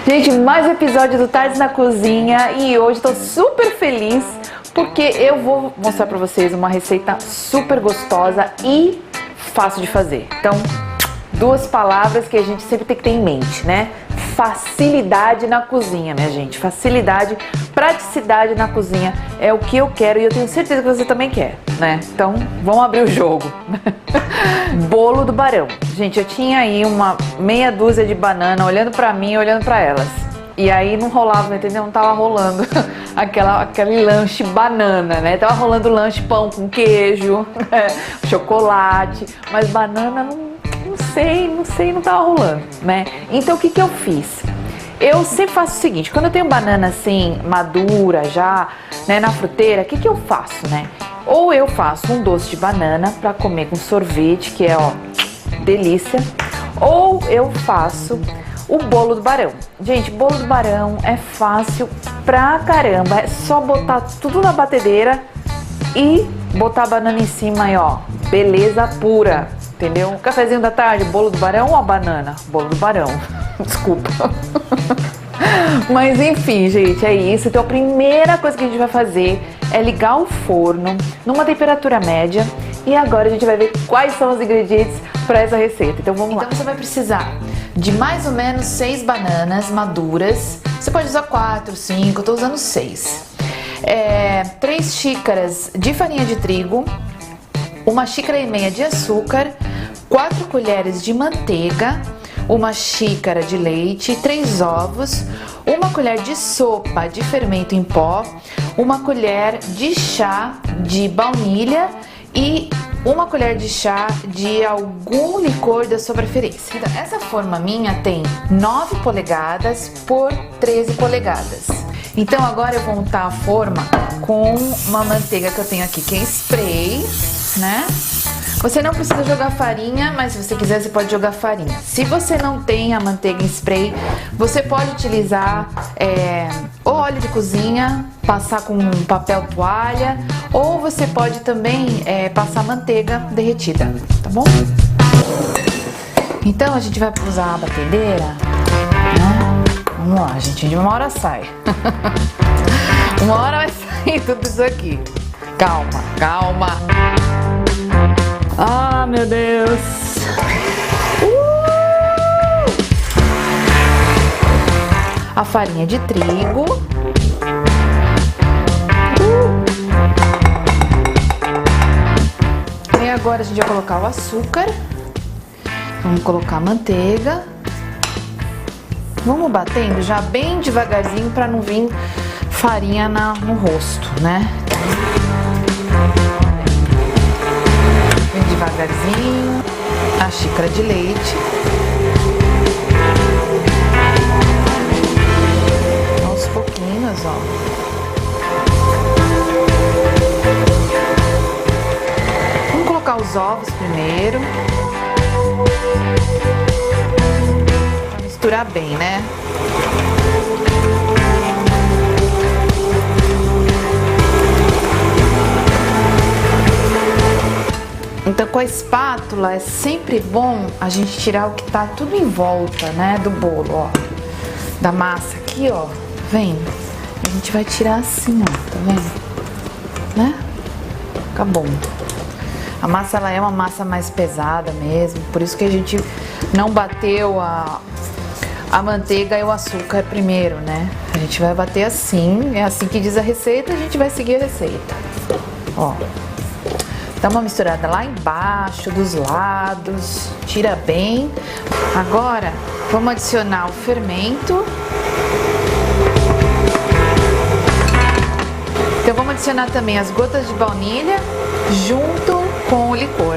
Gente, mais um episódio do Tardes na Cozinha e hoje tô super feliz porque eu vou mostrar pra vocês uma receita super gostosa e fácil de fazer. Então, duas palavras que a gente sempre tem que ter em mente, né? Facilidade na cozinha, minha gente. Facilidade, praticidade na cozinha é o que eu quero e eu tenho certeza que você também quer, né? Então, vamos abrir o jogo. Bolo do Barão. Gente, eu tinha aí uma meia dúzia de banana olhando pra mim e olhando pra elas. E aí não rolava, entendeu? Não tava rolando aquele lanche banana, né? Tava rolando lanche pão com queijo, chocolate, mas banana não tava rolando, né? Então o que eu fiz? Eu sempre faço o seguinte, quando eu tenho banana assim, madura já, né, na fruteira, o que eu faço, né? Ou eu faço um doce de banana pra comer com sorvete, que é, ó, delícia. Ou eu faço o bolo do Barão. Gente, bolo do Barão é fácil pra caramba. É só botar tudo na batedeira e botar a banana em cima aí, ó. Beleza pura, entendeu? Cafezinho da tarde, bolo do Barão ou a banana? Bolo do Barão. Desculpa. Mas enfim, gente, é isso. Então a primeira coisa que a gente vai fazer é ligar o forno numa temperatura média. E agora a gente vai ver quais são os ingredientes para essa receita. Então vamos lá. Então você vai precisar de mais ou menos 6 bananas maduras. Você pode usar 4, 5, eu tô usando 6. 3 xícaras de farinha de trigo, 1,5 xícaras de açúcar, 4 colheres de manteiga, 1 xícara de leite, 3 ovos, 1 colher de sopa de fermento em pó, 1 colher de chá de baunilha e 1 colher de chá de algum licor da sua preferência. Então, essa forma minha tem 9 polegadas por 13 polegadas. Então agora eu vou untar a forma com uma manteiga que eu tenho aqui, que é spray, né? Você não precisa jogar farinha, mas se você quiser você pode jogar farinha. Se você não tem a manteiga em spray, você pode utilizar ou óleo de cozinha, passar com um papel toalha, ou você pode também passar manteiga derretida, tá bom? Então a gente vai usar a batedeira, né? Vamos lá, gente, de uma hora sai. Uma hora vai sair tudo isso aqui. Calma, calma. Ah, meu Deus! A farinha de trigo. E agora a gente vai colocar o açúcar. Vamos colocar a manteiga. Vamos batendo já bem devagarzinho para não vir farinha no rosto, né? Devagarzinho, a xícara de leite, aos pouquinhos, ó. Vamos colocar os ovos primeiro, pra misturar bem, né? Então com a espátula é sempre bom a gente tirar o que tá tudo em volta, né, do bolo, ó. Da massa aqui, ó, vendo? A gente vai tirar assim, ó, tá vendo? Né? Fica bom. A massa, ela é uma massa mais pesada mesmo, por isso que a gente não bateu a manteiga e o açúcar primeiro, né? A gente vai bater assim, é assim que diz a receita, a gente vai seguir a receita. Ó. Dá uma misturada lá embaixo, dos lados, tira bem. Agora, vamos adicionar o fermento. Então, vamos adicionar também as gotas de baunilha junto com o licor.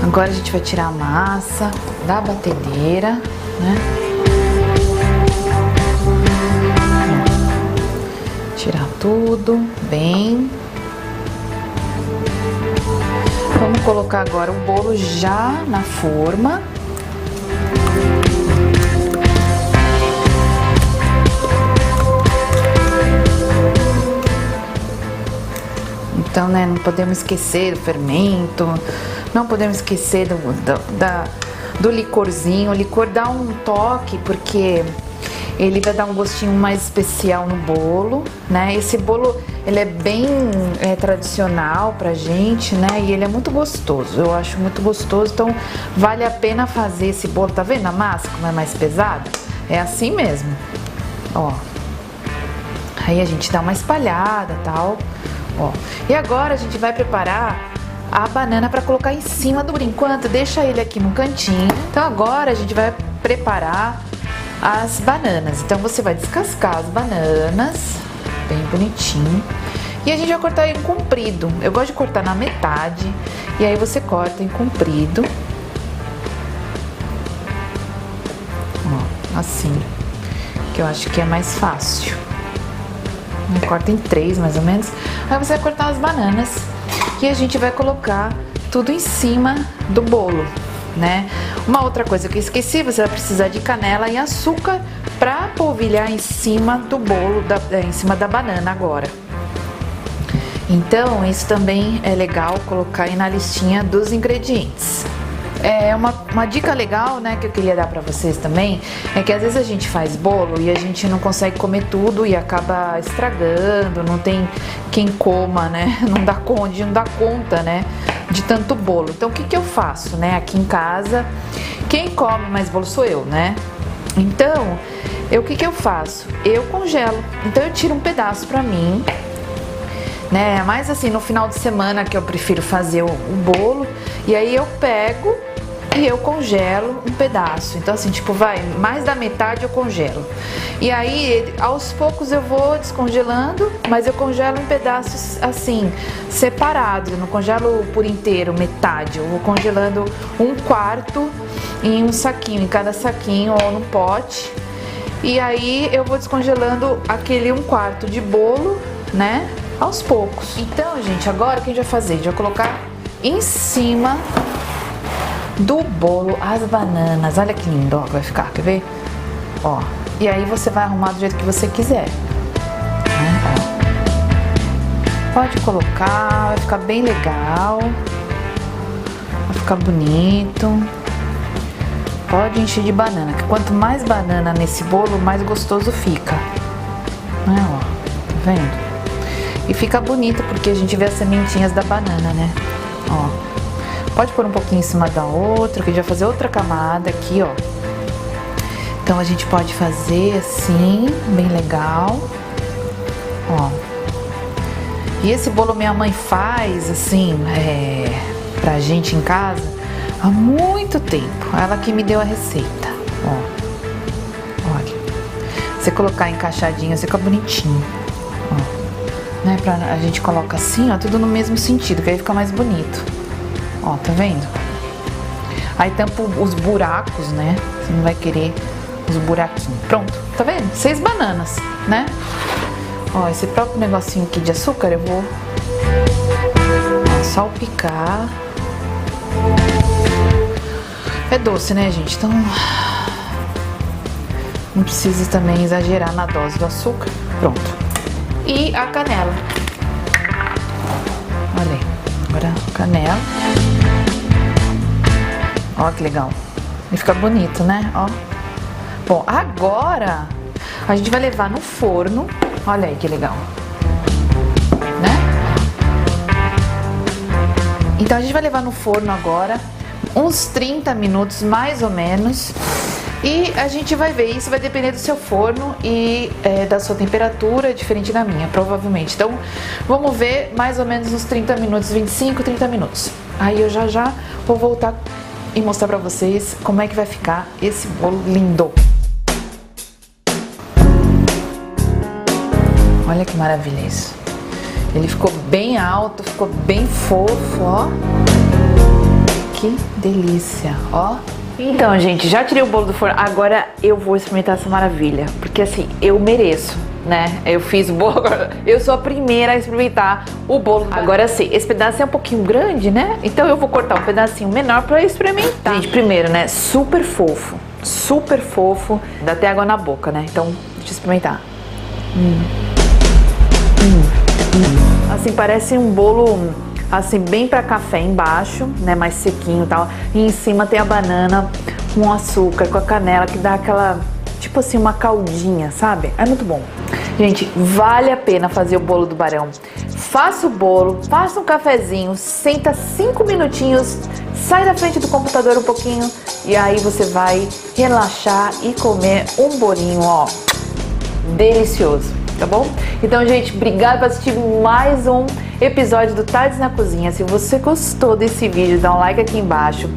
Agora a gente vai tirar a massa da batedeira, né? Tirar tudo bem. Vamos colocar agora o bolo já na forma. Então, né, não podemos esquecer do fermento, não podemos esquecer do licorzinho. O licor dá um toque porque ele vai dar um gostinho mais especial no bolo, né? Esse bolo, ele é bem tradicional pra gente, né? E ele é muito gostoso, eu acho muito gostoso, então vale a pena fazer esse bolo. Tá vendo a massa como é mais pesada? É assim mesmo, ó. Aí a gente dá uma espalhada e tal, ó. E agora a gente vai preparar a banana para colocar em cima do... Por enquanto, deixa ele aqui no cantinho. Então agora a gente vai preparar as bananas. Então você vai descascar as bananas, bem bonitinho. E a gente vai cortar em comprido. Eu gosto de cortar na metade. E aí você corta em comprido. Ó, assim. Que eu acho que é mais fácil. Corta em 3 mais ou menos. Aí você vai cortar as bananas. E a gente vai colocar tudo em cima do bolo, né? Uma outra coisa que eu esqueci, você vai precisar de canela e açúcar para polvilhar em cima do bolo, em cima da banana agora. Então, isso também é legal colocar aí na listinha dos ingredientes. Uma dica legal, né, que eu queria dar pra vocês também, é que às vezes a gente faz bolo e a gente não consegue comer tudo e acaba estragando, não tem quem coma, né, não dá conta, né, de tanto bolo. Então o que eu faço, né, aqui em casa, quem come mais bolo sou eu, né, então o que eu faço? Eu congelo, então eu tiro um pedaço pra mim, né, mas assim, no final de semana que eu prefiro fazer o bolo, e aí eu pego e eu congelo um pedaço. Então assim, tipo, vai, mais da metade eu congelo. E aí, aos poucos eu vou descongelando, mas eu congelo em pedaços assim, separados. Eu não congelo por inteiro, metade. Eu vou congelando 1/4 em um saquinho, em cada saquinho ou no pote. E aí eu vou descongelando aquele 1/4 de bolo, né, aos poucos. Então, gente, agora o que a gente vai fazer? A gente vai colocar em cima do bolo as bananas. Olha que lindo, ó, vai ficar, quer ver? Ó, e aí você vai arrumar do jeito que você quiser, né? Ó. Pode colocar, vai ficar bem legal, vai ficar bonito. Pode encher de banana, que quanto mais banana nesse bolo, mais gostoso fica, né? Ó, tá vendo? E fica bonito porque a gente vê as sementinhas da banana, né? Ó. Pode pôr um pouquinho em cima da outra, que a gente vai fazer outra camada aqui, ó. Então a gente pode fazer assim, bem legal. Ó. E esse bolo minha mãe faz, assim, pra gente em casa há muito tempo. Ela que me deu a receita, ó. Olha. Você colocar encaixadinho, fica bonitinho, ó. Né? A gente coloca assim, ó, tudo no mesmo sentido, que aí fica mais bonito. Ó, tá vendo? Aí tampa os buracos, né? Você não vai querer os buraquinhos. Pronto, tá vendo? 6 bananas, né? Ó, esse próprio negocinho aqui de açúcar eu vou salpicar. É doce, né, gente? Então não precisa também exagerar na dose do açúcar. Pronto. E a canela. Olha aí. Agora a canela. Ó que legal. E fica bonito, né? Ó. Bom, agora a gente vai levar no forno. Olha aí que legal. Né? Então a gente vai levar no forno agora uns 30 minutos mais ou menos. E a gente vai ver, isso vai depender do seu forno e da sua temperatura, diferente da minha, provavelmente. Então, vamos ver mais ou menos uns 30 minutos, 25, 30 minutos. Aí eu já vou voltar e mostrar pra vocês como é que vai ficar esse bolo lindo. Olha que maravilha isso. Ele ficou bem alto, ficou bem fofo, ó. Que delícia, ó. Então, gente, já tirei o bolo do forno, agora eu vou experimentar essa maravilha, porque assim, eu mereço, né? Eu fiz o bolo, agora eu sou a primeira a experimentar o bolo. Agora sim, esse pedaço é um pouquinho grande, né? Então eu vou cortar um pedacinho menor pra experimentar. Gente, primeiro, né, super fofo, dá até água na boca, né? Então, deixa eu experimentar. Assim, assim, parece um bolo assim bem para café embaixo, né, mais sequinho e tal. E em cima tem a banana com açúcar, com a canela, que dá aquela, tipo assim, uma caldinha, sabe? É muito bom. Gente, vale a pena fazer o bolo do Barão. Faça o bolo, faça um cafezinho, senta 5 minutinhos, sai da frente do computador um pouquinho e aí você vai relaxar e comer um bolinho, ó, delicioso, tá bom? Então, gente, obrigada por assistir mais um episódio do Tardes na Cozinha. Se você gostou desse vídeo, dá um like aqui embaixo.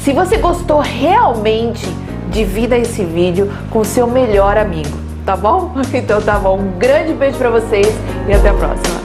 Se você gostou realmente, divida esse vídeo com o seu melhor amigo, tá bom? Então tá bom, um grande beijo pra vocês e até a próxima.